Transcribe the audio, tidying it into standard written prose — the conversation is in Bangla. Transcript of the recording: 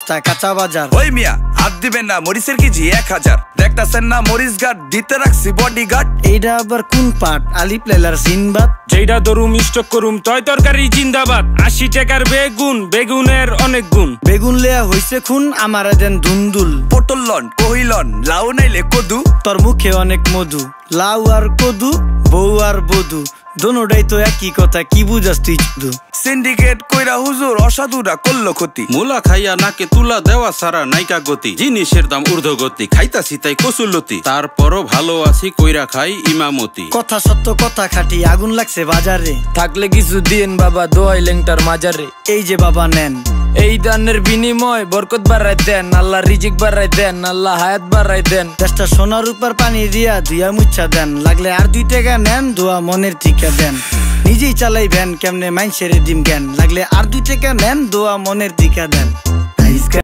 10টা কাঁচা বাজার। ওই মিয়া হাত দিবেন না, মরিচের কেজি 1000। দেখতাছেন না মরিচ গার্ড দিতে রাখছি বডিগার্ড। এইটা আবার কোন পাট? আলিফ লাইলার সিনবাদ। যেইটা দরুম স্টক করুম তয় তরকারি জিন্দাবাদ। 80 টাকার বেগুন, বেগুনের অনেক গুণ। বেগুন লেয়া হইছে খুন, আমারে দেন ধুন্দুল। পটল লন, কহিলন, লাউ নাইলে কদু। তোর মুখে অনেক মধু, লাউ আর কদু, বউ আর বধু, দোনোটাই তো একই কথা, কি বুঝাস তুই শুধু? সিন্ডিকেট কইরা হুজুর অসাধুরা করলো ক্ষতি। মুলা খাইয়া নাকে তুলা দেওয়া সারা নাইকা গতি। জিনিসের দাম ঊর্ধ্বগতি, খাইতাছি তাই কসুলতি। তারপরও ভালো আছি কইরা খাই ইমামতি। কথা সত্য কথা খাঁটি, আগুন লাগছে বাজারে। থাকলে কিছু দিন বাবা, দোয়াই লেংটার মাজারে। এই যে বাবা নেন, এই দানের বিনিময় বরকত বাড়াই দেন, আল্লাহ রিজিক বাড়াই দেন, আল্লাহ হায়াত বাড়াই দেন। দেশটা সোনার উপর পানি দিয়া ধুইয়া মুচ্ছা দেন, লাগলে আর 2 টাকা নেন, দোয়া মনের টিকা দেন। নিজেই চালাই ভ্যান, কেমনে মাইনসেরে দিম জ্ঞান, লাগলে আর 2 টাকা নেন, দোয়া মনের টিকা দেন।